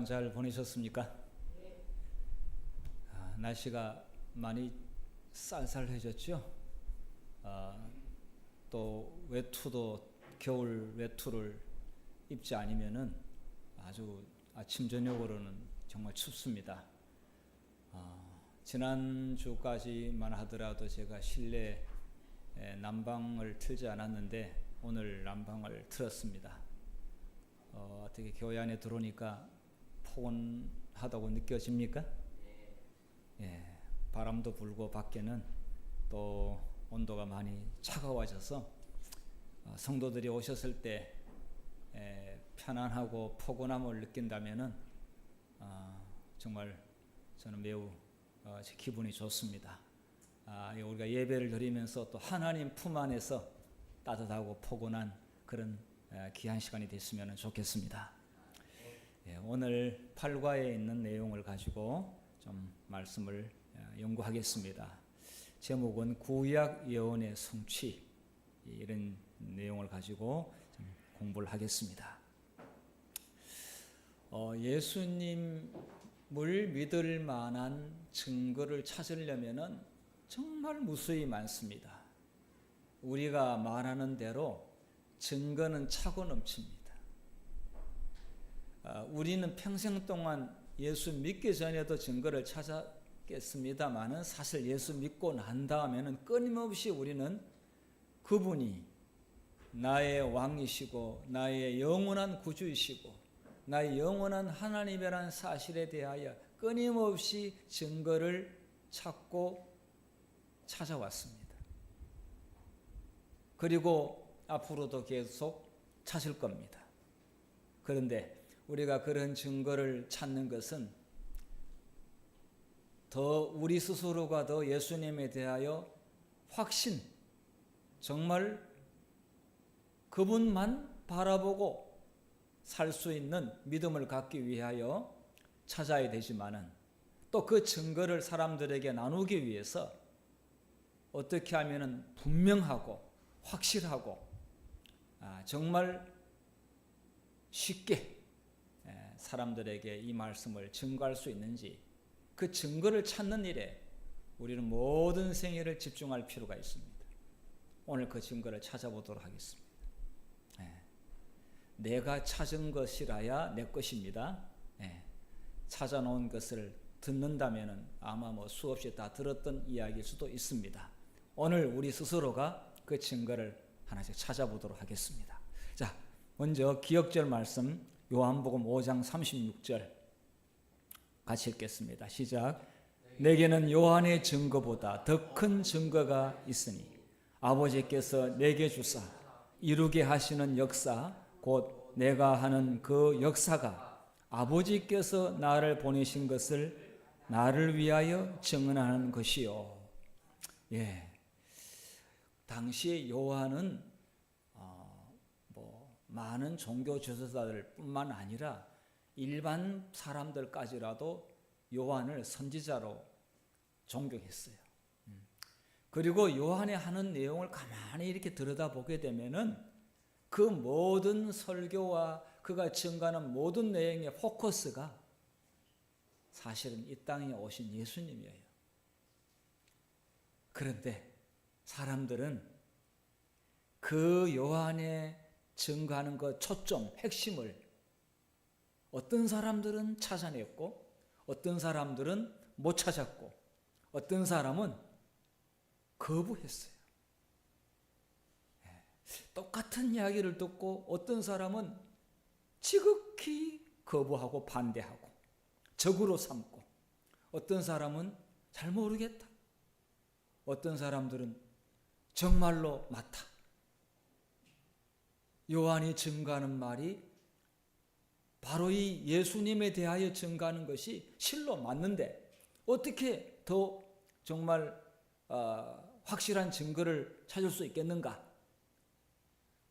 잘 보내셨습니까? 날씨가 많이 쌀쌀해졌죠? 또 외투도 겨울 외투를 입지 않으면은 아주 아침 저녁으로는 정말 춥습니다. 지난주까지만 하더라도 제가 실내 난방을 틀지 않았는데 오늘 난방을 틀었습니다. 어떻게 교회 안에 들어오니까 포근하다고 느껴집니까? 예, 바람도 불고 밖에는 또 온도가 많이 차가워져서 성도들이 오셨을 때 편안하고 포근함을 느낀다면은 정말 저는 매우 기분이 좋습니다. 우리가 예배를 드리면서 또 하나님 품 안에서 따뜻하고 포근한 그런 귀한 시간이 됐으면 좋겠습니다. 오늘 8과에 있는 내용을 가지고 좀 말씀을 연구하겠습니다. 제목은 구약 예언의 성취, 이런 내용을 가지고 좀 공부를 하겠습니다. 예수님을 믿을 만한 증거를 찾으려면은 정말 무수히 많습니다. 우리가 말하는 대로 증거는 차고 넘칩니다. 우리는 평생 동안 예수 믿기 전에도 증거를 찾았겠습니다만은 사실 예수 믿고 난 다음에는 끊임없이 우리는 그분이 나의 왕이시고 나의 영원한 구주이시고 나의 영원한 하나님이라는 사실에 대하여 끊임없이 증거를 찾고 찾아왔습니다. 그리고 앞으로도 계속 찾을 겁니다. 그런데 우리가 그런 증거를 찾는 것은 더 우리 스스로가 더 예수님에 대하여 확신, 정말 그분만 바라보고 살 수 있는 믿음을 갖기 위하여 찾아야 되지만은 또 그 증거를 사람들에게 나누기 위해서 어떻게 하면은 분명하고 확실하고 정말 쉽게 사람들에게 이 말씀을 증거할 수 있는지 그 증거를 찾는 일에 우리는 모든 생애를 집중할 필요가 있습니다. 오늘 그 증거를 찾아보도록 하겠습니다. 내가 찾은 것이라야 내 것입니다. 찾아놓은 것을 듣는다면 아마 수없이 다 들었던 이야기일 수도 있습니다. 오늘 우리 스스로가 그 증거를 하나씩 찾아보도록 하겠습니다. 자, 먼저 기억절 말씀 요한복음 5장 36절 같이 읽겠습니다. 시작. 내게는 요한의 증거보다 더 큰 증거가 있으니 아버지께서 내게 주사 이루게 하시는 역사 곧 내가 하는 그 역사가 아버지께서 나를 보내신 것을 나를 위하여 증언하는 것이요. 당시 요한은 많은 종교 지도자들 뿐만 아니라 일반 사람들까지라도 요한을 선지자로 존경했어요. 그리고 요한이 하는 내용을 가만히 이렇게 들여다보게 되면은 그 모든 설교와 그가 증거하는 모든 내용의 포커스가 사실은 이 땅에 오신 예수님이에요. 그런데 사람들은 그 요한의 증거하는 것 초점, 핵심을 어떤 사람들은 찾아냈고 어떤 사람들은 못 찾았고 어떤 사람은 거부했어요. 똑같은 이야기를 듣고 어떤 사람은 지극히 거부하고 반대하고 적으로 삼고 어떤 사람은 잘 모르겠다. 어떤 사람들은 정말로 맞다. 요한이 증거하는 말이 바로 이 예수님에 대하여 증거하는 것이 실로 맞는데 어떻게 더 정말 확실한 증거를 찾을 수 있겠는가?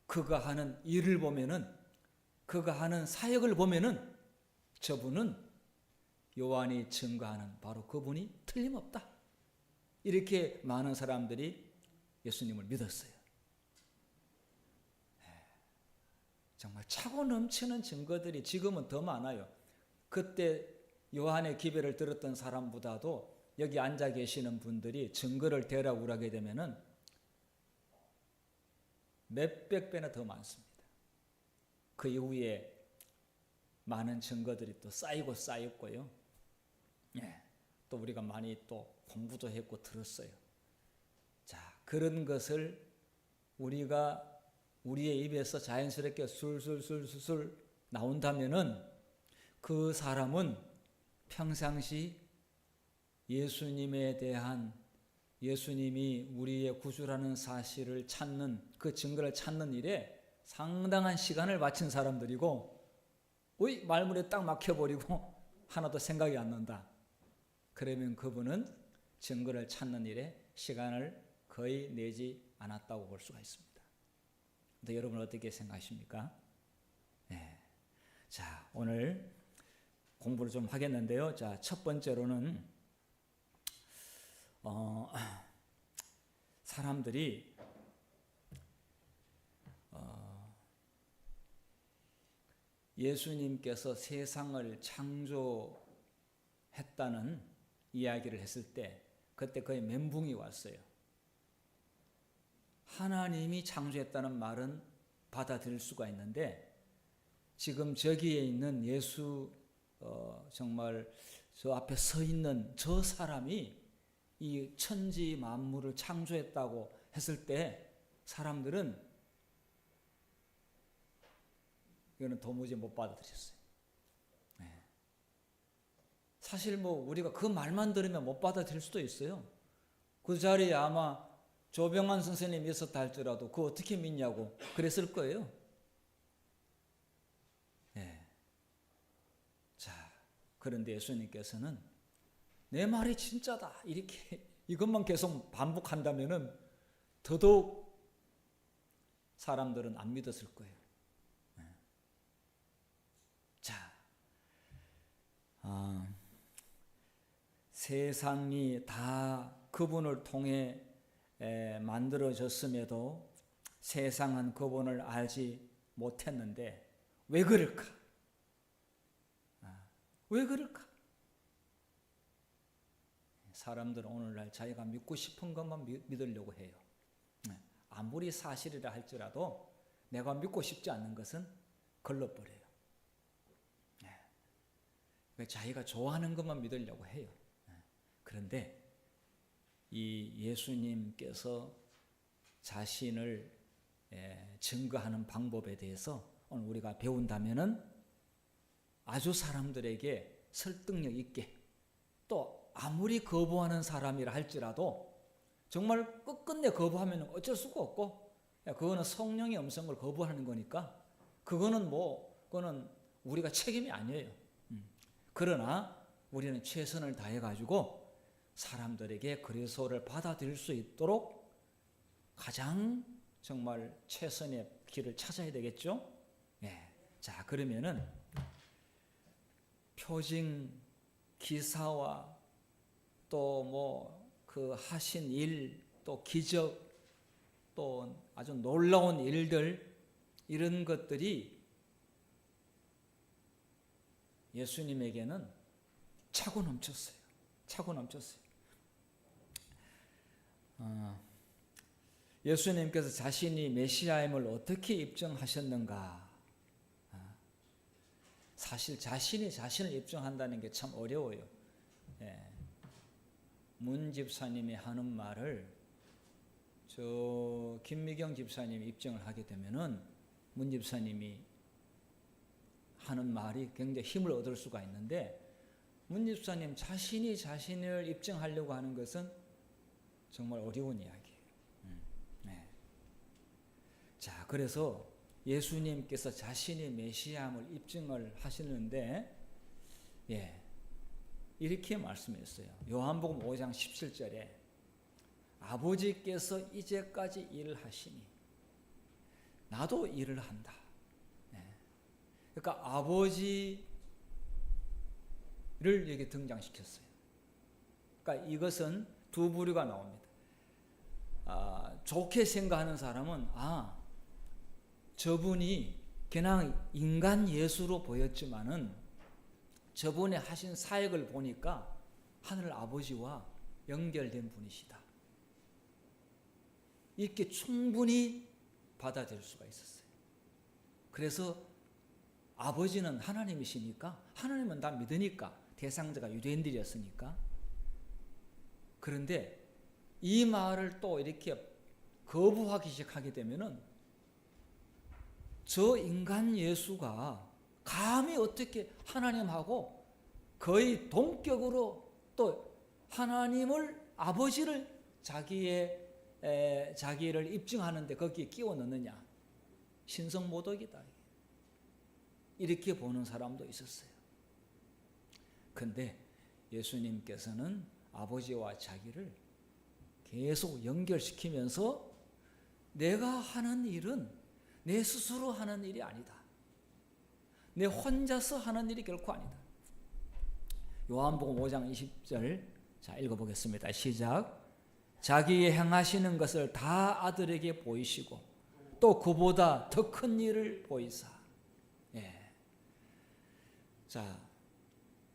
그가 하는 일을 보면은 그가 하는 사역을 보면은 저분은 요한이 증거하는 바로 그분이 틀림없다. 이렇게 많은 사람들이 예수님을 믿었어요. 정말 차고 넘치는 증거들이 지금은 더 많아요. 그때 요한의 기별을 들었던 사람보다도 여기 앉아 계시는 분들이 증거를 대라고 하게 되면은 몇백 배나 더 많습니다. 그 이후에 많은 증거들이 또 쌓였고요. 예, 또 우리가 많이 또 공부도 했고 들었어요. 자, 그런 것을 우리가 우리의 입에서 자연스럽게 술술술술 나온다면은 그 사람은 평상시 예수님에 대한, 예수님이 우리의 구주라는 사실을 찾는, 그 증거를 찾는 일에 상당한 시간을 바친 사람들이고, 말문에 딱 막혀버리고 하나도 생각이 안 난다. 그러면 그분은 증거를 찾는 일에 시간을 거의 내지 않았다고 볼 수가 있습니다. 근데 여러분 어떻게 생각하십니까? 네. 자, 오늘 공부를 좀 하겠는데요. 자, 첫 번째로는 사람들이 예수님께서 세상을 창조했다는 이야기를 했을 때 그때 거의 멘붕이 왔어요. 하나님이 창조했다는 말은 받아들일 수가 있는데 지금 저기에 있는 예수 정말 저 앞에 서 있는 저 사람이 이 천지 만물을 창조했다고 했을 때 사람들은 이거는 도무지 못 받아들였어요. 네. 사실 우리가 그 말만 들으면 못 받아들일 수도 있어요. 그 자리에 아마 조병환 선생님이 있었다 할지라도 그거 어떻게 믿냐고 그랬을 거예요. 네. 자, 그런데 예수님께서는 내 말이 진짜다 이렇게 이것만 계속 반복한다면은 더더욱 사람들은 안 믿었을 거예요. 네. 자, 세상이 다 그분을 통해 만들어졌음에도 세상은 그분을 알지 못했는데 왜 그럴까? 왜 그럴까? 사람들은 오늘날 자기가 믿고 싶은 것만 믿으려고 해요. 아무리 사실이라 할지라도 내가 믿고 싶지 않는 것은 걸러버려요. 자기가 좋아하는 것만 믿으려고 해요. 그런데 이 예수님께서 자신을 증거하는 방법에 대해서 오늘 우리가 배운다면은 아주 사람들에게 설득력 있게 또 아무리 거부하는 사람이라 할지라도 정말 끝끝내 거부하면 어쩔 수가 없고 그거는 성령의 음성을 거부하는 거니까 그거는 우리가 책임이 아니에요. 그러나 우리는 최선을 다해가지고 사람들에게 그리스도를 받아들일 수 있도록 가장 정말 최선의 길을 찾아야 되겠죠. 자, 그러면은 표징 기사와 또 그 하신 일, 또 기적, 또 아주 놀라운 일들 이런 것들이 예수님에게는 차고 넘쳤어요. 차고 넘쳤어요. 예수님께서 자신이 메시아임을 어떻게 입증하셨는가? 사실 자신이 자신을 입증한다는 게 참 어려워요. 문 집사님이 하는 말을 김미경 집사님이 입증을 하게 되면은 문 집사님이 하는 말이 굉장히 힘을 얻을 수가 있는데 문 집사님 자신이 자신을 입증하려고 하는 것은 정말 어려운 이야기예요. 자, 그래서 예수님께서 자신이 메시아임을 입증을 하시는데 이렇게 말씀했어요. 요한복음 5장 17절에 아버지께서 이제까지 일을 하시니 나도 일을 한다. 그러니까 아버지를 여기 등장시켰어요. 그러니까 이것은 두 부류가 나옵니다. 좋게 생각하는 사람은 저분이 그냥 인간 예수로 보였지만은 저번에 하신 사역을 보니까 하늘 아버지와 연결된 분이시다. 이렇게 충분히 받아들일 수가 있었어요. 그래서 아버지는 하나님이시니까, 하나님은 다 믿으니까, 대상자가 유대인들이었으니까. 그런데 이 말을 또 이렇게 거부하기 시작하게 되면은 저 인간 예수가 감히 어떻게 하나님하고 거의 동격으로 또 하나님을, 아버지를 자기를 입증하는데 거기에 끼워 넣느냐. 신성모독이다. 이렇게 보는 사람도 있었어요. 근데 예수님께서는 아버지와 자기를 계속 연결시키면서 내가 하는 일은 내 스스로 하는 일이 아니다. 내 혼자서 하는 일이 결코 아니다. 요한복음 5장 20절 자 읽어보겠습니다. 시작. 자기의 행하시는 것을 다 아들에게 보이시고 또 그보다 더 큰 일을 보이사. 예. 자,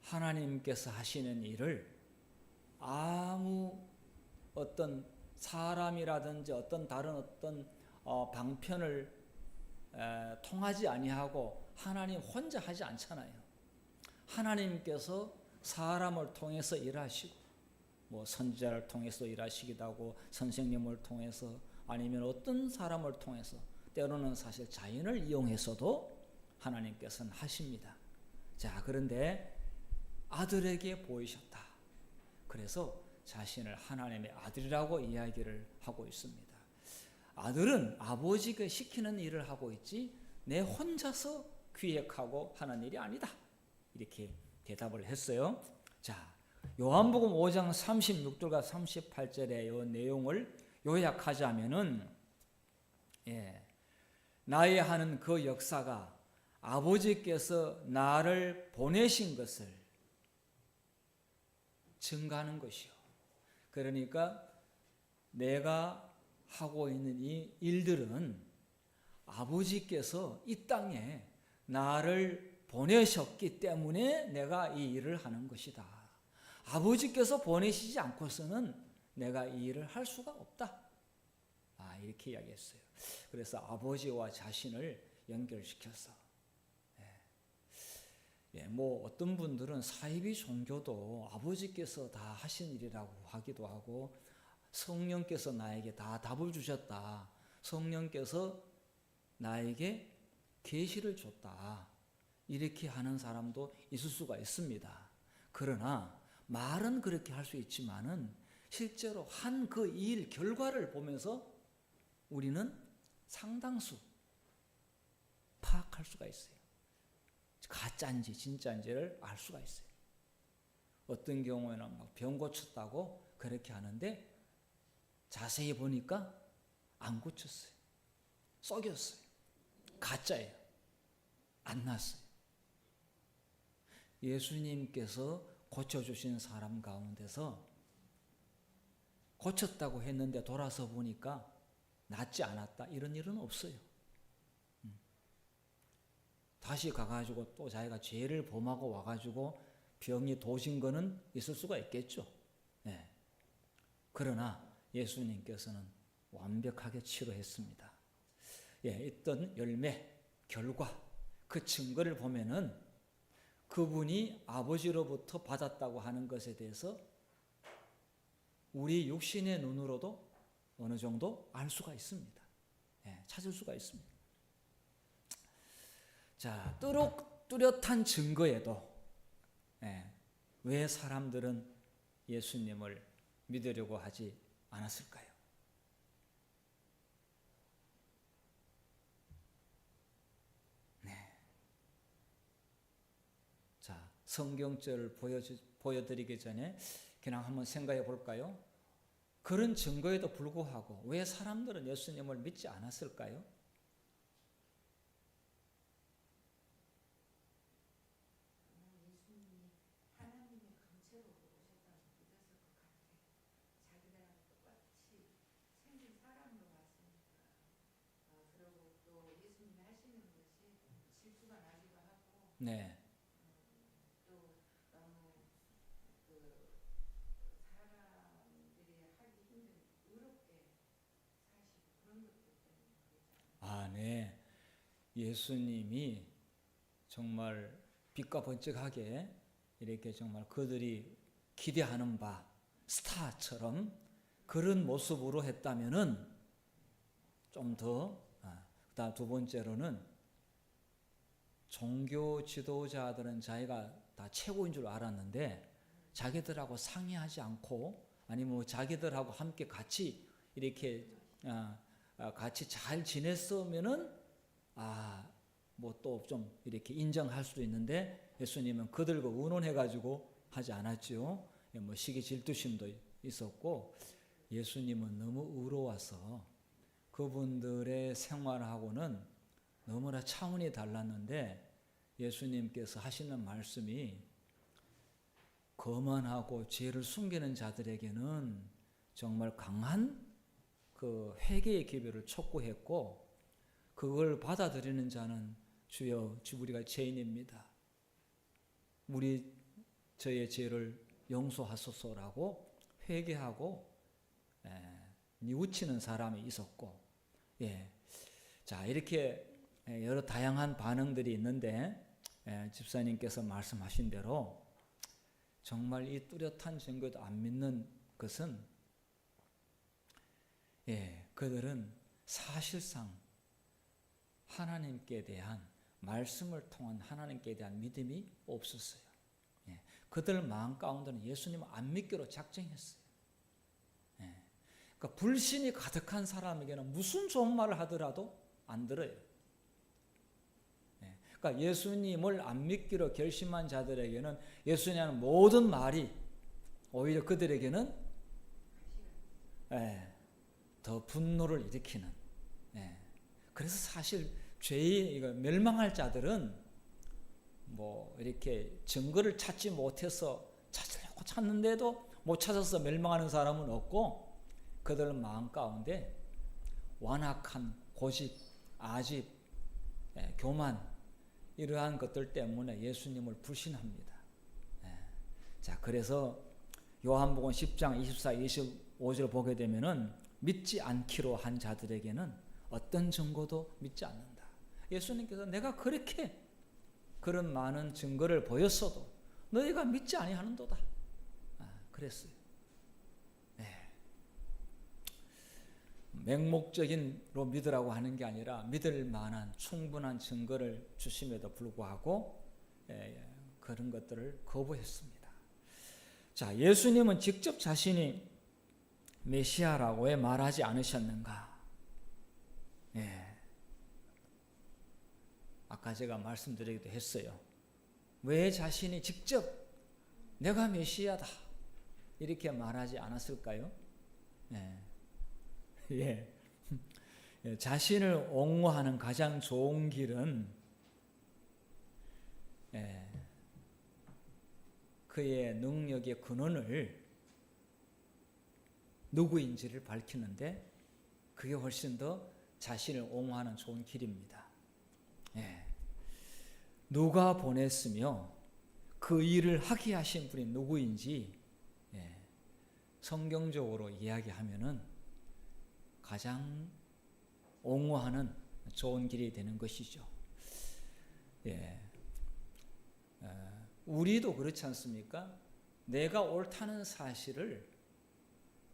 하나님께서 하시는 일을 아무 어떤 사람이라든지 어떤 다른 어떤 방편을 통하지 아니하고 하나님 혼자 하지 않잖아요. 하나님께서 사람을 통해서 일하시고 뭐 선지자를 통해서 일하시기도 하고 선생님을 통해서 아니면 어떤 사람을 통해서 때로는 사실 자연을 이용해서도 하나님께서는 하십니다. 자, 그런데 아들에게 보이셨다. 그래서 자신을 하나님의 아들이라고 이야기를 하고 있습니다. 아들은 아버지가 시키는 일을 하고 있지 내 혼자서 기획하고 하는 일이 아니다. 이렇게 대답을 했어요. 자, 요한복음 5장 36절과 38절의 이 내용을 요약하자면은 나의 하는 그 역사가 아버지께서 나를 보내신 것을 증가하는 것이요. 그러니까 내가 하고 있는 이 일들은 아버지께서 이 땅에 나를 보내셨기 때문에 내가 이 일을 하는 것이다. 아버지께서 보내시지 않고서는 내가 이 일을 할 수가 없다. 이렇게 이야기했어요. 그래서 아버지와 자신을 연결시켜서 뭐 어떤 분들은 사이비 종교도 아버지께서 다 하신 일이라고 하기도 하고 성령께서 나에게 다 답을 주셨다. 성령께서 나에게 계시를 줬다. 이렇게 하는 사람도 있을 수가 있습니다. 그러나 말은 그렇게 할 수 있지만은 실제로 한 그 일 결과를 보면서 우리는 상당수 파악할 수가 있어요. 가짜인지 진짜인지를 알 수가 있어요. 어떤 경우에는 막 병 고쳤다고 그렇게 하는데 자세히 보니까 안 고쳤어요. 썩였어요. 가짜예요. 안 났어요. 예수님께서 고쳐주신 사람 가운데서 고쳤다고 했는데 돌아서 보니까 낫지 않았다. 이런 일은 없어요. 다시 가가지고 또 자기가 죄를 범하고 와가지고 병이 도진 거는 있을 수가 있겠죠. 네. 그러나 예수님께서는 완벽하게 치료했습니다. 있던 열매, 결과, 그 증거를 보면은 그분이 아버지로부터 받았다고 하는 것에 대해서 우리 육신의 눈으로도 어느 정도 알 수가 있습니다. 찾을 수가 있습니다. 자, 뚜렷한 증거에도 왜 사람들은 예수님을 믿으려고 하지 않았을까요? 자, 성경절을 보여드리기 전에 그냥 한번 생각해 볼까요? 그런 증거에도 불구하고 왜 사람들은 예수님을 믿지 않았을까요? 네. 안에 예수님이 정말 빛과 번쩍하게 이렇게 정말 그들이 기대하는 바 스타처럼 그런 모습으로 했다면은 좀 더. 그다음 두 번째로는 종교 지도자들은 자기가 다 최고인 줄 알았는데 자기들하고 상의하지 않고 아니면 뭐 자기들하고 함께 같이 이렇게 같이 잘 지냈으면은 뭐 또 좀 이렇게 인정할 수도 있는데 예수님은 그들과 의논해 가지고 하지 않았죠. 뭐 시기 질투심도 있었고 예수님은 너무 의로워서 그분들의 생활하고는 너무나 차원이 달랐는데 예수님께서 하시는 말씀이 거만하고 죄를 숨기는 자들에게는 정말 강한 그 회개의 기별을 촉구했고 그걸 받아들이는 자는 주여 우리가 죄인입니다. 저의 죄를 용서하소서라고 회개하고 뉘우치는 사람이 있었고 자 이렇게 여러 다양한 반응들이 있는데 집사님께서 말씀하신 대로 정말 이 뚜렷한 증거도 안 믿는 것은 그들은 사실상 하나님께 대한 말씀을 통한 하나님께 대한 믿음이 없었어요. 그들 마음 가운데는 예수님을 안 믿기로 작정했어요. 그러니까 불신이 가득한 사람에게는 무슨 좋은 말을 하더라도 안 들어요. 그러니까 예수님을 안 믿기로 결심한 자들에게는 예수님의 모든 말이 오히려 그들에게는 더 분노를 일으키는. 그래서 사실 멸망할 자들은 뭐 이렇게 증거를 찾지 못해서 찾으려고 찾는데도 못 찾아서 멸망하는 사람은 없고 그들 마음 가운데 완악한 고집, 아집, 교만 이러한 것들 때문에 예수님을 불신합니다. 자, 그래서 요한복음 10장 24, 25절 보게 되면은 믿지 않기로 한 자들에게는 어떤 증거도 믿지 않는다. 예수님께서 내가 그렇게 그런 많은 증거를 보였어도 너희가 믿지 아니하는도다. 그랬어요. 맹목적인로 믿으라고 하는 게 아니라 믿을 만한 충분한 증거를 주심에도 불구하고 그런 것들을 거부했습니다. 자, 예수님은 직접 자신이 메시아라고 왜 말하지 않으셨는가? 아까 제가 말씀드리기도 했어요. 왜 자신이 직접 내가 메시아다 이렇게 말하지 않았을까요? 자신을 옹호하는 가장 좋은 길은 그의 능력의 근원을 누구인지를 밝히는데 그게 훨씬 더 자신을 옹호하는 좋은 길입니다. 누가 보냈으며 그 일을 하게 하신 분이 누구인지 성경적으로 이야기하면은 가장 옹호하는 좋은 길이 되는 것이죠. 우리도 그렇지 않습니까? 내가 옳다는 사실을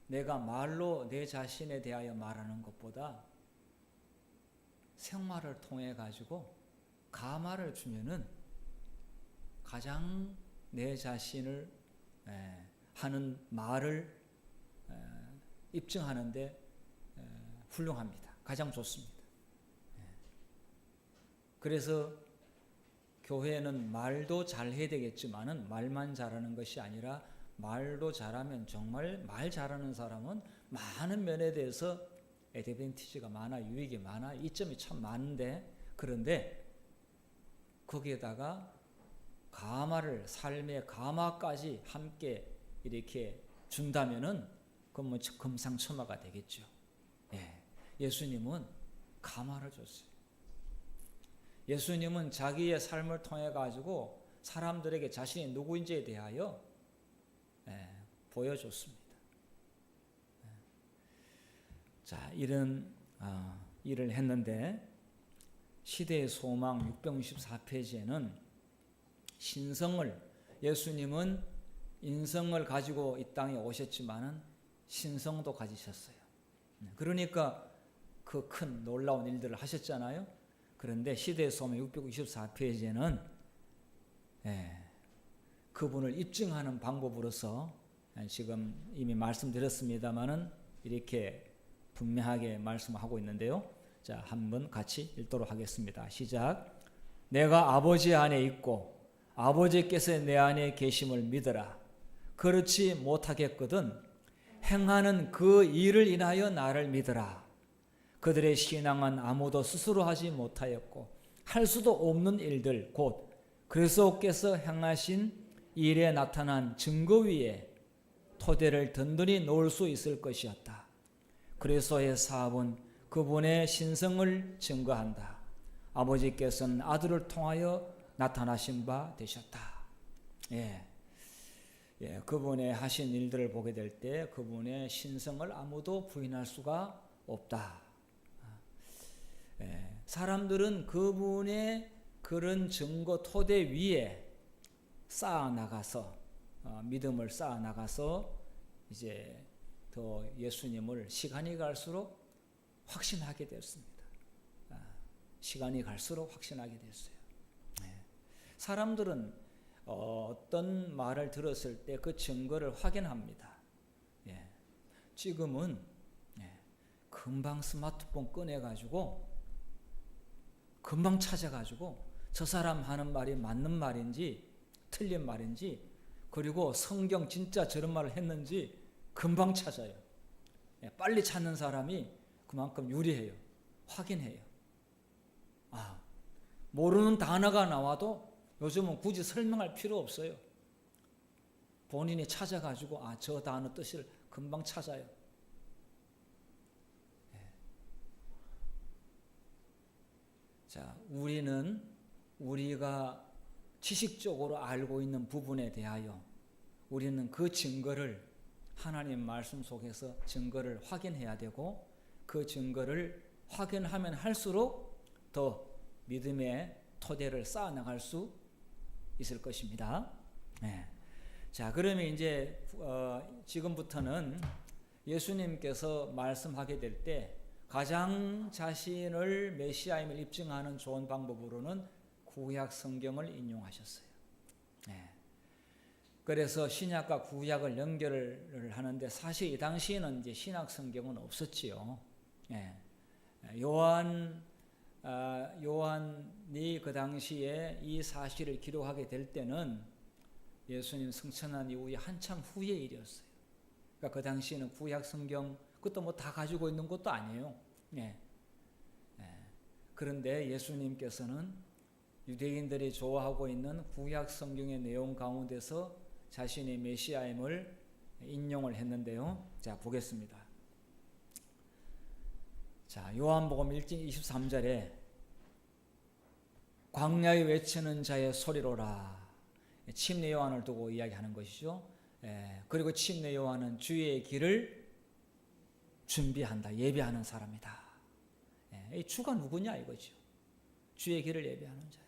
내가 말로 내 자신에 대하여 말하는 것보다 생활을 통해 가지고 가마를 주면은 가장 내 자신을 하는 말을 입증하는데 훌륭합니다. 가장 좋습니다. 그래서 교회는 말도 잘해야 되겠지만은 말만 잘하는 것이 아니라 말도 잘하면 정말 말 잘하는 사람은 많은 면에 대해서 애드밴티지가 많아, 유익이 많아, 이점이 참 많은데 그런데 거기에다가 가마를 삶의 가마까지 함께 이렇게 준다면은 그건 뭐 금상첨화가 되겠죠. 예수님은 가마를 줬어요. 예수님은 자기의 삶을 통해 가지고 사람들에게 자신이 누구인지에 대하여 보여줬습니다. 자, 이런 일을 했는데 시대의 소망 664페이지에는 신성을, 예수님은 인성을 가지고 이 땅에 오셨지만은 신성도 가지셨어요. 그러니까 그 큰 놀라운 일들을 하셨잖아요. 그런데 시대의 소망 664페이지에는 그분을 입증하는 방법으로서 지금 이미 말씀드렸습니다마는 이렇게 분명하게 말씀하고 있는데요. 자, 한번 같이 읽도록 하겠습니다. 시작. 내가 아버지 안에 있고 아버지께서 내 안에 계심을 믿어라. 그렇지 못하겠거든 행하는 그 일을 인하여 나를 믿어라. 그들의 신앙은 아무도 스스로 하지 못하였고 할 수도 없는 일들 곧 그리스도께서 행하신 일에 나타난 증거 위에 토대를 든든히 놓을 수 있을 것이었다. 그리스도의 사업은 그분의 신성을 증거한다. 아버지께서는 아들을 통하여 나타나신 바 되셨다. 그분의 하신 일들을 보게 될 때 그분의 신성을 아무도 부인할 수가 없다. 사람들은 그분의 그런 증거 토대 위에 쌓아나가서 믿음을 쌓아나가서 이제 더 예수님을 시간이 갈수록 확신하게 됐습니다. 시간이 갈수록 확신하게 됐어요. 사람들은 어떤 말을 들었을 때 그 증거를 확인합니다. 지금은 금방 스마트폰 꺼내가지고 금방 찾아가지고 저 사람 하는 말이 맞는 말인지 틀린 말인지 그리고 성경 진짜 저런 말을 했는지 금방 찾아요. 빨리 찾는 사람이 그만큼 유리해요. 확인해요. 모르는 단어가 나와도 요즘은 굳이 설명할 필요 없어요. 본인이 찾아가지고 저 단어 뜻을 금방 찾아요. 자, 우리가 지식적으로 알고 있는 부분에 대하여 우리는 그 증거를 하나님 말씀 속에서 증거를 확인해야 되고 그 증거를 확인하면 할수록 더 믿음의 토대를 쌓아나갈 수 있을 것입니다. 자, 그러면 이제 지금부터는 예수님께서 말씀하게 될 때 가장 자신을 메시아임을 입증하는 좋은 방법으로는 구약 성경을 인용하셨어요. 그래서 신약과 구약을 연결을 하는데 사실 이 당시에는 이제 신약 성경은 없었지요. 요한이 그 당시에 이 사실을 기록하게 될 때는 예수님 승천한 이후에 한참 후의 일이었어요. 그러니까 그 당시에는 구약 성경 그것도 뭐 다 가지고 있는 것도 아니에요. 그런데 예수님께서는 유대인들이 좋아하고 있는 구약 성경의 내용 가운데서 자신의 메시아임을 인용을 했는데요. 자, 보겠습니다. 자, 요한복음 1장 23절에 광야에 외치는 자의 소리로라. 침례 요한을 두고 이야기하는 것이죠. 그리고 침례 요한은 주의 길을 준비한다. 예배하는 사람이다. 이 주가 누구냐 이거죠. 주의 길을 예배하는 자이다.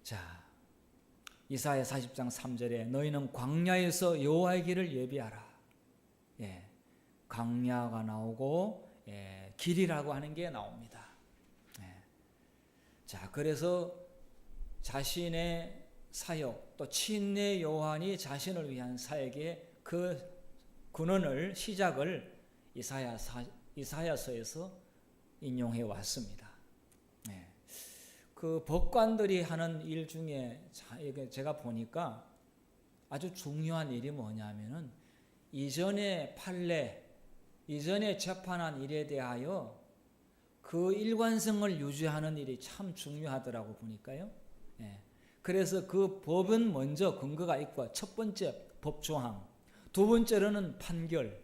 자, 이사야 40장 3절에 너희는 광야에서 여호와의 길을 예배하라. 광야가 나오고 길이라고 하는 게 나옵니다. 자, 그래서 자신의 사역 또 침례 요한이 자신을 위한 사역의 그 근원을 시작을 이사야서에서 인용해 왔습니다. 그 법관들이 하는 일 중에 제가 보니까 아주 중요한 일이 뭐냐면은 이전에 판례, 이전에 재판한 일에 대하여 그 일관성을 유지하는 일이 참 중요하더라고 보니까요. 그래서 그 법은 먼저 근거가 있고 첫 번째 법조항, 두 번째로는 판결.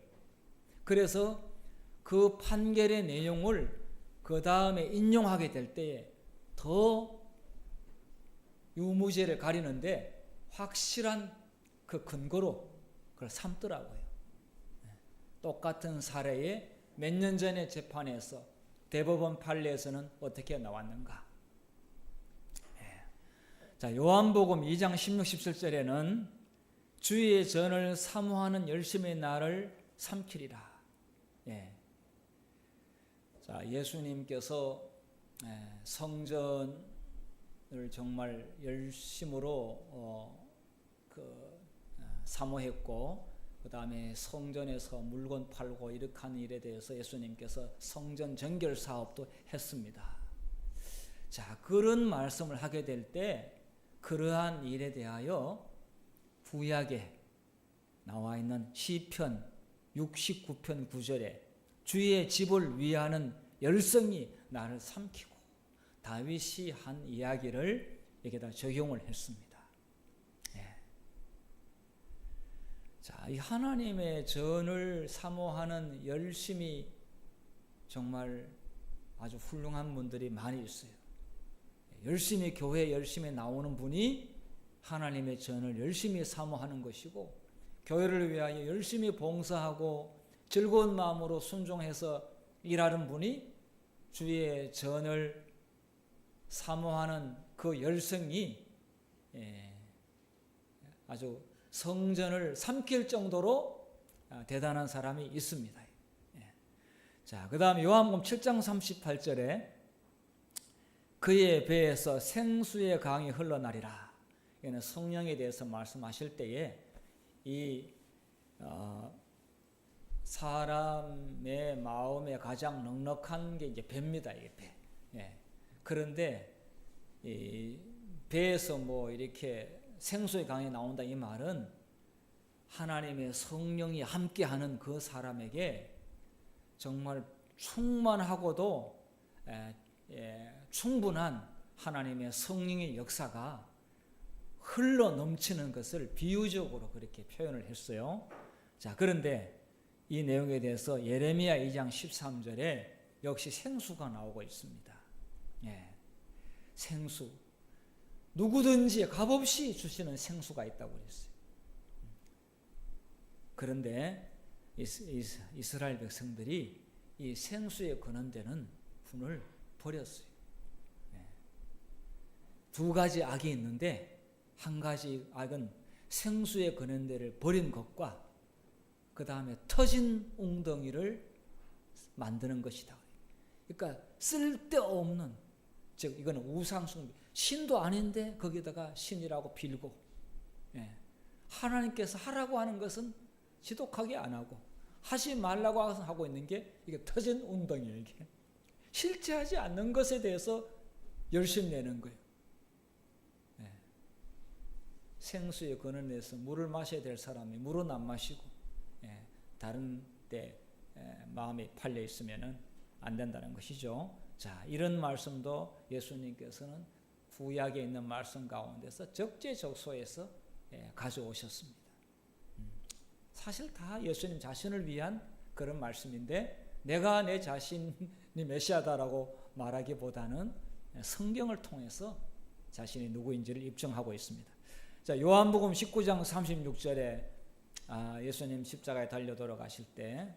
그래서 그 판결의 내용을 그 다음에 인용하게 될 때에 더 유무죄를 가리는데 확실한 그 근거로 그걸 삼더라고요. 똑같은 사례에 몇 년 전에 재판에서 대법원 판례에서는 어떻게 나왔는가? 자, 요한복음 2장 16, 17절에는 주의 전을 사모하는 열심의 날을 삼키리라. 자, 예수님께서 성전을 정말 열심으로 사모했고, 그 다음에 성전에서 물건 팔고 이렇게 하는 일에 대해서 예수님께서 성전 정결 사업도 했습니다. 자, 그런 말씀을 하게 될 때 그러한 일에 대하여 구약에 나와 있는 시편 69편 9절에 주의 집을 위하는 열성이 나를 삼키고, 다윗이 한 이야기를 여기다 적용을 했습니다. 자, 이 하나님의 전을 사모하는 열심이 정말 아주 훌륭한 분들이 많이 있어요. 열심히 교회에 열심히 나오는 분이 하나님의 전을 열심히 사모하는 것이고, 교회를 위하여 열심히 봉사하고 즐거운 마음으로 순종해서 일하는 분이 주의 전을 사모하는 그 열성이 아주 성전을 삼킬 정도로 대단한 사람이 있습니다. 자, 그 다음 요한복음 7장 38절에 그의 배에서 생수의 강이 흘러나리라. 이는 성령에 대해서 말씀하실 때에 이 사람의 마음에 가장 넉넉한 게 이제 배입니다. 이게 배. 그런데 이 배에서 뭐 이렇게 생수의 강이 나온다, 이 말은 하나님의 성령이 함께하는 그 사람에게 정말 충만하고도 충분한 하나님의 성령의 역사가 흘러 넘치는 것을 비유적으로 그렇게 표현을 했어요. 자, 그런데 이 내용에 대해서 예레미야 2장 13절에 역시 생수가 나오고 있습니다. 생수. 누구든지 값없이 주시는 생수가 있다고 그랬어요. 그런데 이스라엘 백성들이 이 생수에 거는되는 분을 버렸어요. 두 가지 악이 있는데, 한 가지 악은 생수에 거는 데를 버린 것과 그 다음에 터진 웅덩이를 만드는 것이다. 그러니까 쓸데없는, 즉 이거는 우상숭배, 신도 아닌데 거기다가 신이라고 빌고, 하나님께서 하라고 하는 것은 지독하게 안 하고 하지 말라고 하고 있는 게 이게 터진 웅덩이에요. 이게 실제 하지 않는 것에 대해서 열심 내는 거예요. 생수에 거느내서 물을 마셔야 될 사람이 물은 안 마시고 다른 데 마음이 팔려 있으면 안 된다는 것이죠. 자, 이런 말씀도 예수님께서는 구약에 있는 말씀 가운데서 적재적소에서 가져오셨습니다. 사실 다 예수님 자신을 위한 그런 말씀인데, 내가 내 자신이 메시아다라고 말하기보다는 성경을 통해서 자신이 누구인지를 입증하고 있습니다. 자, 요한복음 19장 36절에 예수님 십자가에 달려 돌아가실 때,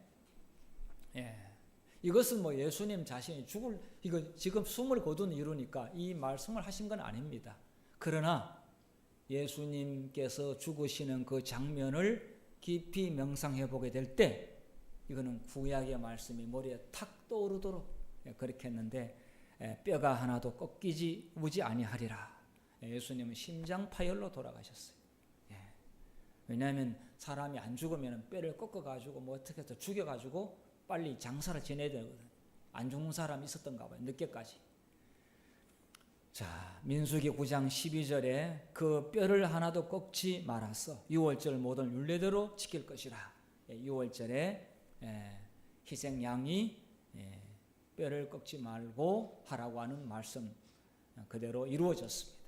이것은 뭐 예수님 자신이 이거 지금 숨을 거둔 이유니까 이 말씀을 하신 건 아닙니다. 그러나 예수님께서 죽으시는 그 장면을 깊이 명상해 보게 될 때, 이거는 구약의 말씀이 머리에 탁 떠오르도록 그렇게 했는데, 뼈가 하나도 꺾이지 우지 아니하리라. 예수님은 심장 파열로 돌아가셨어요. 왜냐하면 사람이 안 죽으면 뼈를 꺾어가지고 뭐 어떻게 해서 죽여가지고 빨리 장사를 지내야 되거든. 안 죽는 사람이 있었던가 봐요. 늦게까지. 자, 민수기 9장 12절에 그 뼈를 하나도 꺾지 말았어. 유월절 모든 율례대로 지킬 것이라. 유월절에 희생양이 뼈를 꺾지 말고 하라고 하는 말씀 그대로 이루어졌습니다.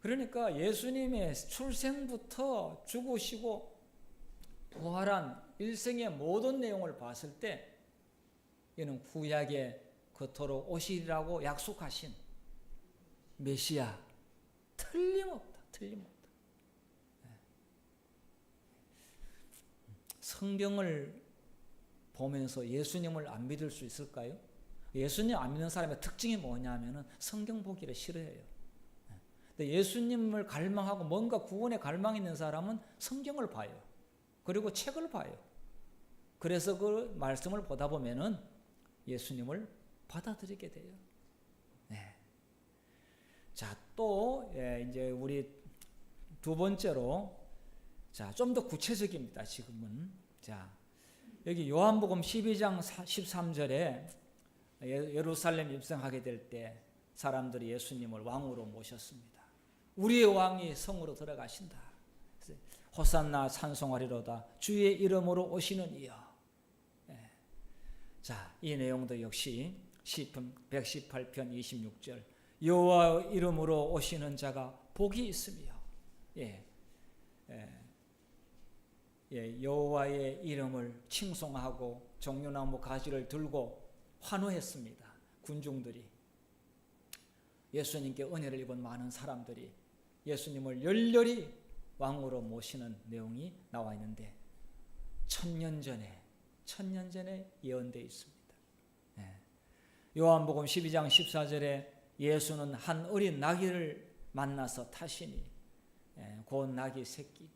그러니까 예수님의 출생부터 죽으시고 부활한 일생의 모든 내용을 봤을 때, 이는 구약에 그토록 오시리라고 약속하신 메시아, 틀림없다. 성경을 보면서 예수님을 안 믿을 수 있을까요? 예수님 안 믿는 사람의 특징이 뭐냐면은 성경 보기를 싫어해요. 근데 예수님을 갈망하고 뭔가 구원에 갈망 있는 사람은 성경을 봐요. 그리고 책을 봐요. 그래서 그 말씀을 보다 보면은 예수님을 받아들이게 돼요. 네. 자, 또 이제 우리 두 번째로 자, 좀 더 구체적입니다. 지금은 자, 여기 요한복음 12장 13절에 예루살렘 입성하게 될 때 사람들이 예수님을 왕으로 모셨습니다. 우리의 왕이 성으로 들어가신다. 호산나 찬송하리로다. 주의 이름으로 오시는 이여. 네. 자, 이 내용도 역시 시편 118편 26절. 여호와 이름으로 오시는 자가 복이 있으며, 여호와의 이름을 칭송하고 종려나무 가지를 들고 환호했습니다. 군중들이 예수님께 은혜를 입은 많은 사람들이 예수님을 열렬히 왕으로 모시는 내용이 나와 있는데 천년 전에 예언되어 있습니다. 요한복음 12장 14절에 예수는 한 어린 나귀를 만나서 타시니 곧 나귀 새끼.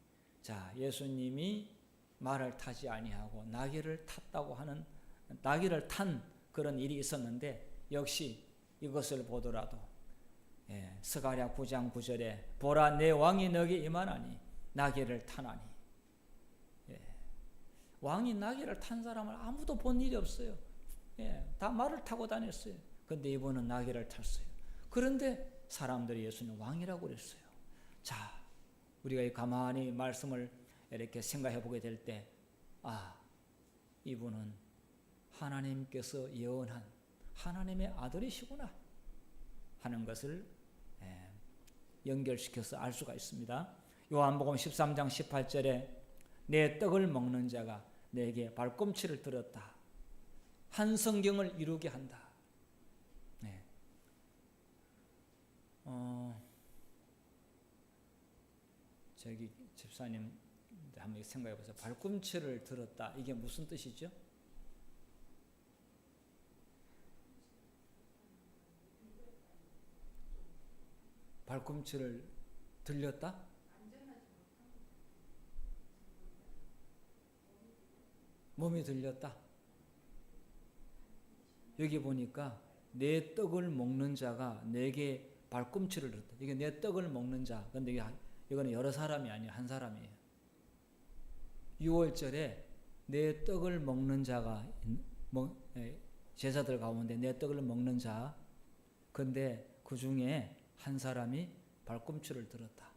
자, 예수님이 말을 타지 아니하고 나귀를 탔다고 하는 나귀를 탄 그런 일이 있었는데 역시 이것을 보더라도 스가랴 9장 9절에 보라 내 왕이 너에게 임하나니 나귀를 타나니. 왕이 나귀를 탄 사람을 아무도 본 일이 없어요. 다 말을 타고 다녔어요. 근데 이분은 나귀를 탔어요. 그런데 사람들이 예수는 왕이라고 그랬어요. 자, 우리가 가만히 말씀을 이렇게 생각해 보게 될 때, 이분은 하나님께서 예언한 하나님의 아들이시구나 하는 것을 연결시켜서 알 수가 있습니다. 요한복음 13장 18절에 내 떡을 먹는 자가 내게 발꿈치를 들었다. 한 성경을 이루게 한다. 저기 집사님 한번 생각해 보세요. 발꿈치를 들었다. 이게 무슨 뜻이죠? 발꿈치를 들렸다? 몸이 들렸다. 여기 보니까 내 떡을 먹는 자가 내게 발꿈치를 들었다. 이게 내 떡을 먹는 자. 근데 이거는 여러 사람이 아니에요. 한 사람이에요. 6월절에 내 떡을 먹는 자가 제자들 가운데 내 떡을 먹는 자. 근데 그 중에 한 사람이 발꿈치를 들었다.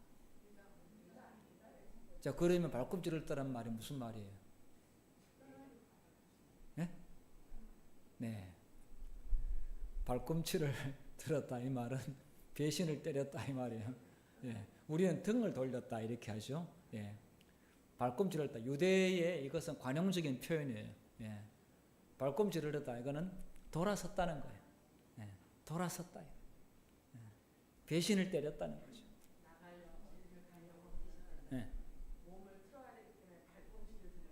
자, 그러면 발꿈치를 들었다는 말이 무슨 말이에요? 네. 발꿈치를 들었다 이 말은 배신을 때렸다 이 말이에요. 우리는 등을 돌렸다 이렇게 하죠. 발꿈치를 들었다. 유대의 이것은 관용적인 표현이에요. 발꿈치를 들었다. 이거는 돌아섰다는 거예요. 돌아섰다. 배신을 때렸다는 거죠. 몸을 틀어야 되기 때문에 발꿈치를 드는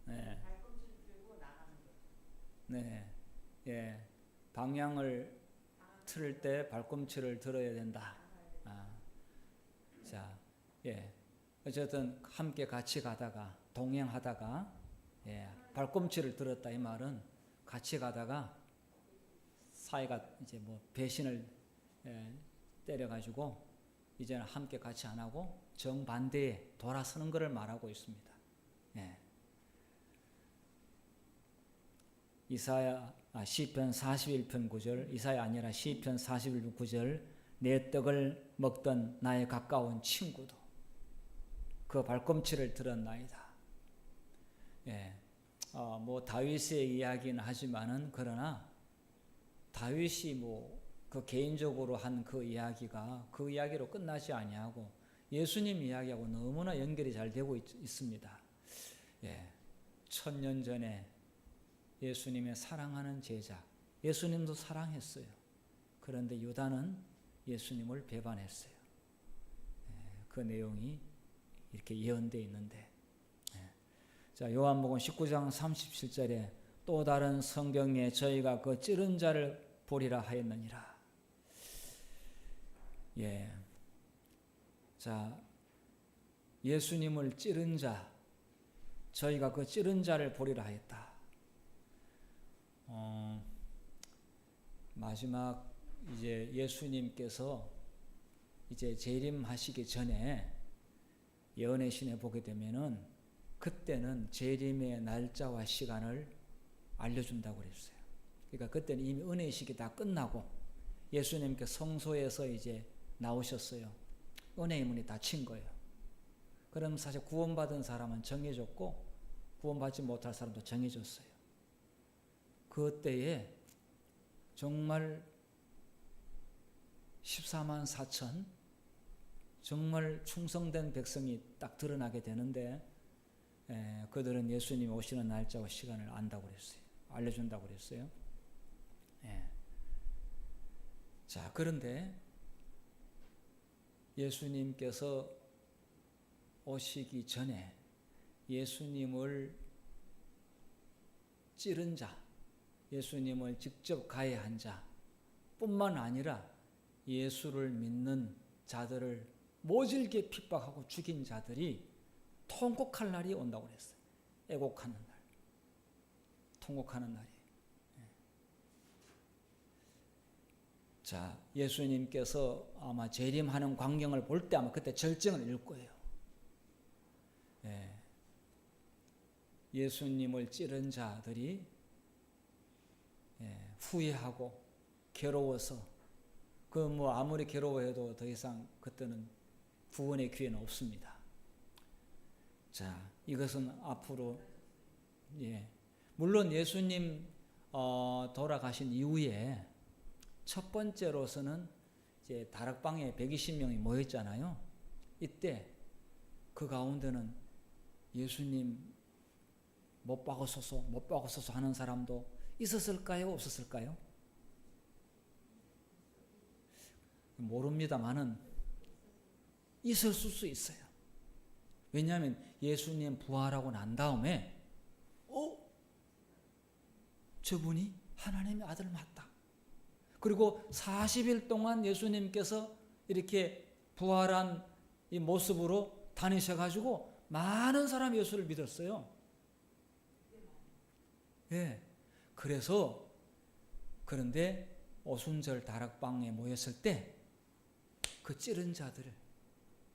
거예요. 발꿈치를 들고 나가는 거예요. 방향을 틀을 때 발꿈치를 들어야 된다. 자, 어쨌든 함께 같이 가다가 동행하다가 발꿈치를 들었다 이 말은 같이 가다가 사이가 이제 뭐 배신을 때려가지고 이제는 함께 같이 안 하고 정반대에 돌아서는 것을 말하고 있습니다. 시편 41편 9절, 이사야 아니라 시편 41편 9절, 내 떡을 먹던 나의 가까운 친구도 그 발꿈치를 들었나이다. 뭐 다윗의 이야기는 하지만은 그러나 다윗이 뭐 그 개인적으로 한 그 이야기가 그 이야기로 끝나지 아니하고 예수님 이야기하고 너무나 연결이 잘 되고 있습니다. 1000년 전에 예수님의 사랑하는 제자, 예수님도 사랑했어요. 그런데 유다는 예수님을 배반했어요. 그 내용이 이렇게 예언되어 있는데, 자, 요한복음 19장 37절에 또 다른 성경에 저희가 그 찌른 자를 보리라 하였느니라. 예. 자, 예수님을 찌른 자, 저희가 그 찌른 자를 보리라 하였다. 마지막 이제 예수님께서 이제 재림하시기 전에 예언의 신에 보게 되면은 그때는 재림의 날짜와 시간을 알려준다고 그랬어요. 그러니까 그때는 이미 은혜의 시기 다 끝나고 예수님께 성소에서 이제 나오셨어요. 은혜의 문이 닫힌 거예요. 그럼 사실 구원받은 사람은 정해졌고 구원받지 못할 사람도 정해졌어요. 그때에 정말 14만 4천 정말 충성된 백성이 딱 드러나게 되는데 그들은 예수님이 오시는 날짜와 시간을 안다고 그랬어요. 알려준다고 그랬어요. 자, 그런데 예수님께서 오시기 전에 예수님을 찌른 자, 예수님을 직접 가해한 자 뿐만 아니라 예수를 믿는 자들을 모질게 핍박하고 죽인 자들이 통곡할 날이 온다고 그랬어요. 애곡하는 날, 통곡하는 날이. 자, 예수님께서 아마 재림하는 광경을 볼 때 아마 그때 절정을 이룰 거예요. 예수님을 찌른 자들이 후회하고 괴로워서 그 뭐 아무리 괴로워해도 더 이상 그때는 구원의 기회는 없습니다. 자, 이것은 앞으로 물론 예수님 돌아가신 이후에 첫 번째로서는 이제 다락방에 120명이 모였잖아요. 이때 그 가운데는 예수님 못 박으소서 하는 사람도 있었을까요? 없었을까요? 모릅니다만은 있었을 수 있어요. 왜냐하면 예수님 부활하고 난 다음에 저분이 하나님의 아들 맞다. 그리고 40일 동안 예수님께서 이렇게 부활한 이 모습으로 다니셔가지고 많은 사람이 예수를 믿었어요. 그런데 오순절 다락방에 모였을 때 그 찌른 자들을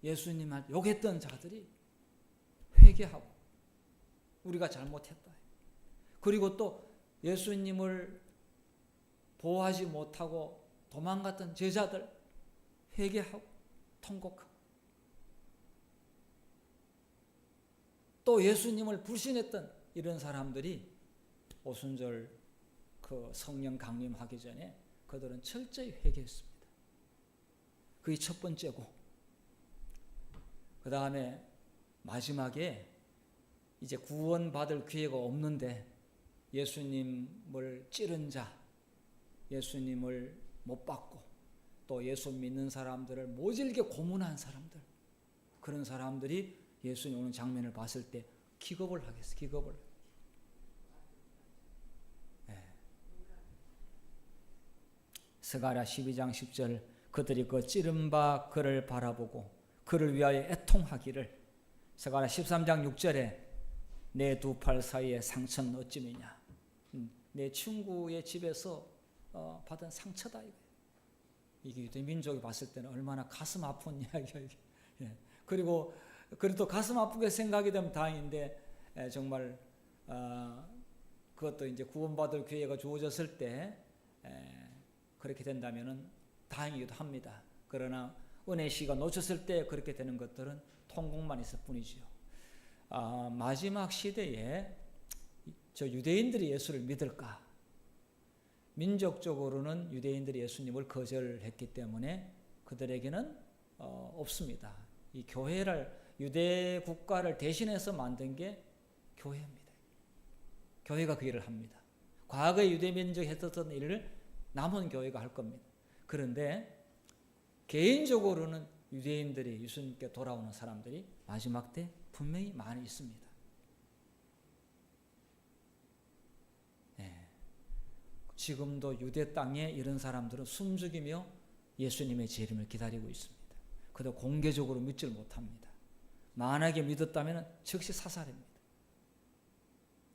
예수님을 욕했던 자들이 회개하고 우리가 잘못했다. 그리고 또 예수님을 보호하지 못하고 도망갔던 제자들 회개하고 통곡하고 또 예수님을 불신했던 이런 사람들이 오순절 그 성령 강림하기 전에 그들은 철저히 회개했습니다. 그게 첫 번째고, 그 다음에 마지막에 이제 구원받을 기회가 없는데 예수님을 찌른 자, 예수님을 못 받고 또 예수 믿는 사람들을 모질게 고문한 사람들, 그런 사람들이 예수님 오는 장면을 봤을 때 기겁을 하겠어요. 기겁을. 스가랴 12장 10절 그들이 그 찌른 바 그를 바라보고 그를 위하여 애통하기를 스가랴 13장 6절에 내 두 팔 사이에 상처는 어찌미냐. 내 친구의 집에서 받은 상처다. 이게 유대 민족이 봤을 때는 얼마나 가슴 아픈 이야기야. 그리고 그래도 가슴 아프게 생각이 되면 다행인데 정말 그것도 이제 구원받을 기회가 주어졌을 때 그렇게 된다면은 다행이기도 합니다. 그러나 은혜의 시가 놓쳤을 때 그렇게 되는 것들은 통곡만 있을 뿐이지요. 마지막 시대에 저 유대인들이 예수를 믿을까? 민족적으로는 유대인들이 예수님을 거절했기 때문에 그들에게는 없습니다. 이 교회를 유대 국가를 대신해서 만든 게 교회입니다. 교회가 그 일을 합니다. 과거에 유대 민족이 했었던 일을 남은 교회가 할 겁니다. 그런데 개인적으로는 유대인들이 예수님께 돌아오는 사람들이 마지막 때 분명히 많이 있습니다. 지금도 유대 땅에 이런 사람들은 숨죽이며 예수님의 재림을 기다리고 있습니다. 그도 공개적으로 믿질 못합니다. 만약에 믿었다면 즉시 사살입니다.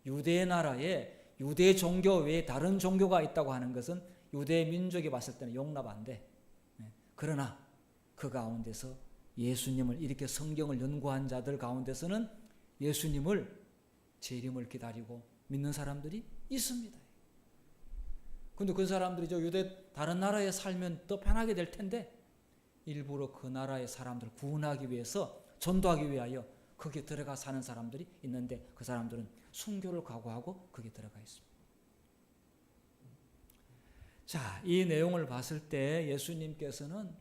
유대 나라에 유대 종교 외에 다른 종교가 있다고 하는 것은 유대 민족이 봤을 때는 용납 안 돼. 그러나 그 가운데서 예수님을 이렇게 성경을 연구한 자들 가운데서는 예수님을 재림을 기다리고 믿는 사람들이 있습니다. 근데 그 사람들이 저 유대 다른 나라에 살면 더 편하게 될 텐데 일부러 그 나라의 사람들을 구원하기 위해서 전도하기 위하여 거기에 들어가 사는 사람들이 있는데 그 사람들은 순교를 각오하고 거기에 들어가 있습니다. 자, 이 내용을 봤을 때 예수님께서는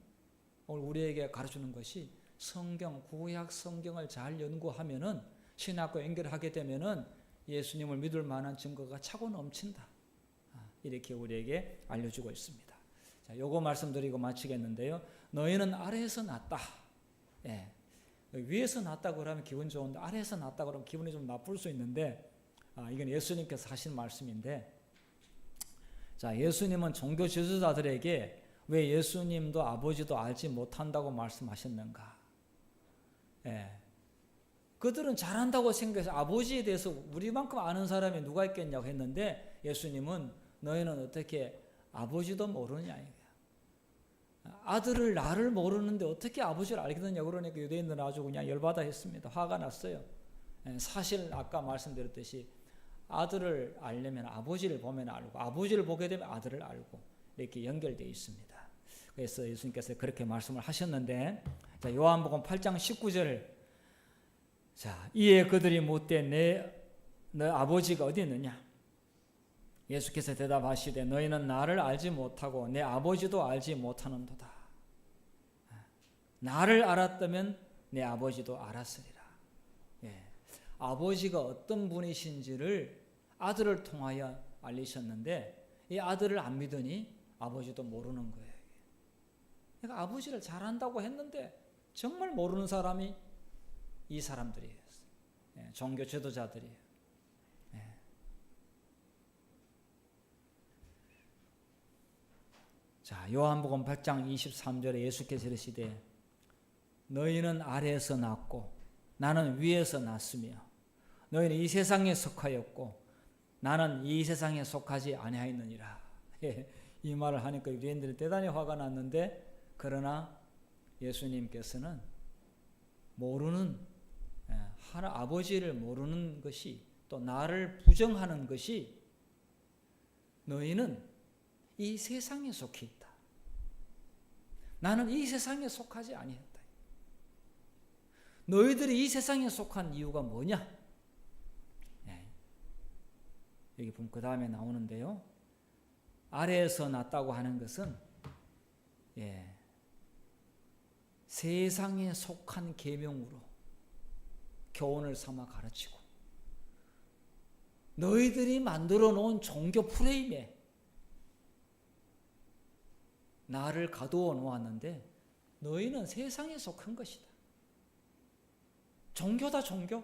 오늘 우리에게 가르치는 것이 성경, 구약 성경을 잘 연구하면은 신학과 연결하게 되면은 예수님을 믿을 만한 증거가 차고 넘친다. 이렇게 우리에게 알려주고 있습니다. 자, 요거 말씀드리고 마치겠는데요. 너희는 아래에서 났다. 예. 위에서 났다 그러면 기분 좋은데 아래에서 났다 그러면 기분이 좀 나쁠 수 있는데 이건 예수님께서 하신 말씀인데 자, 예수님은 종교 지도자들에게 왜 예수님도 아버지도 알지 못한다고 말씀하셨는가? 예. 그들은 잘한다고 생각해서 아버지에 대해서 우리만큼 아는 사람이 누가 있겠냐고 했는데 예수님은 너희는 어떻게 아버지도 모르느냐 이거야. 아들을 나를 모르는데 어떻게 아버지를 알겠느냐 그러니까 유대인들은 아주 그냥 열받아 했습니다. 화가 났어요. 사실 아까 말씀드렸듯이 아들을 알려면 아버지를 보면 알고 아버지를 보게 되면 아들을 알고 이렇게 연결되어 있습니다. 그래서 예수님께서 그렇게 말씀을 하셨는데 자, 요한복음 8장 19절 자, 이에 그들이 묻되 너 아버지가 어디 있느냐? 예수께서 대답하시되 너희는 나를 알지 못하고 내 아버지도 알지 못하는도다. 나를 알았다면 내 아버지도 알았으리라. 예. 아버지가 어떤 분이신지를 아들을 통하여 알리셨는데 이 아들을 안 믿으니 아버지도 모르는 거예요. 그러니까 아버지를 잘한다고 했는데 정말 모르는 사람이 이 사람들이에요. 예. 종교 지도자들이에요. 자, 요한복음 8장 23절에 예수께서 이르시되 너희는 아래에서 났고 나는 위에서 났으며 너희는 이 세상에 속하였고 나는 이 세상에 속하지 아니하였느니라. 이 말을 하니까 유대인들이 대단히 화가 났는데 그러나 예수님께서는 모르는 아버지를 모르는 것이 또 나를 부정하는 것이 너희는 이 세상에 속해 있다. 나는 이 세상에 속하지 아니했다. 너희들이 이 세상에 속한 이유가 뭐냐? 여기 보면 그 다음에 나오는데요. 아래에서 났다고 하는 것은 세상에 속한 계명으로 교훈을 삼아 가르치고 너희들이 만들어 놓은 종교 프레임에 나를 가두어 놓았는데 너희는 세상에 속한 것이다. 종교다 종교.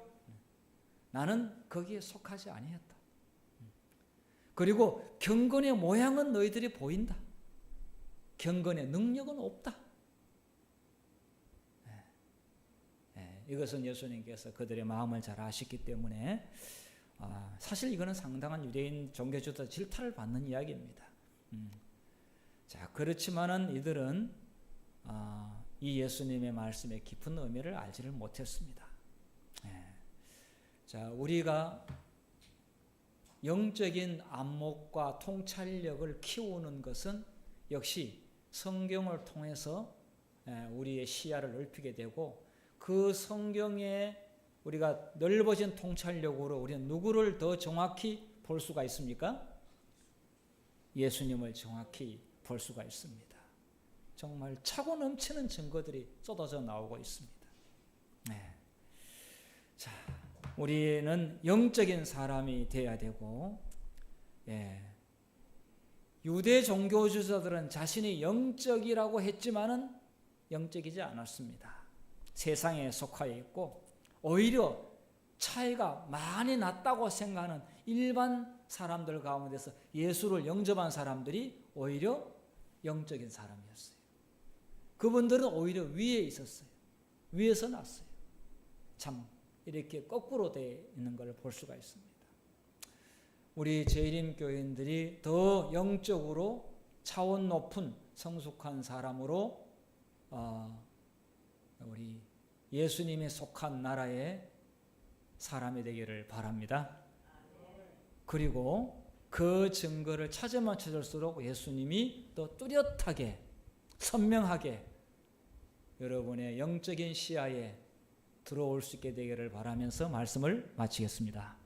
나는 거기에 속하지 아니했다. 그리고 경건의 모양은 너희들이 보인다. 경건의 능력은 없다. 이것은 예수님께서 그들의 마음을 잘 아셨기 때문에 사실 이거는 상당한 유대인 종교주의자 질타를 받는 이야기입니다. 자, 그렇지만은 이들은 이 예수님의 말씀의 깊은 의미를 알지를 못했습니다. 자, 우리가 영적인 안목과 통찰력을 키우는 것은 역시 성경을 통해서 우리의 시야를 넓히게 되고 그 성경에 우리가 넓어진 통찰력으로 우리는 누구를 더 정확히 볼 수가 있습니까? 예수님을 정확히 볼 수가 있습니다. 정말 차고 넘치는 증거들이 쏟아져 나오고 있습니다. 자, 우리는 영적인 사람이 되어야 되고, 유대 종교주자들은 자신이 영적이라고 했지만은 영적이지 않았습니다. 세상에 속하여 있고 오히려 차이가 많이 났다고 생각하는 일반 사람들 가운데서 예수를 영접한 사람들이 오히려 영적인 사람이었어요. 그분들은 오히려 위에 있었어요. 위에서 났어요. 참 이렇게 거꾸로 되어 있는 걸 볼 수가 있습니다. 우리 재림 교인들이 더 영적으로 차원 높은 성숙한 사람으로 우리 예수님에 속한 나라의 사람이 되기를 바랍니다. 그리고 그 증거를 찾으면 찾을수록 예수님이 더 뚜렷하게 선명하게 여러분의 영적인 시야에 들어올 수 있게 되기를 바라면서 말씀을 마치겠습니다.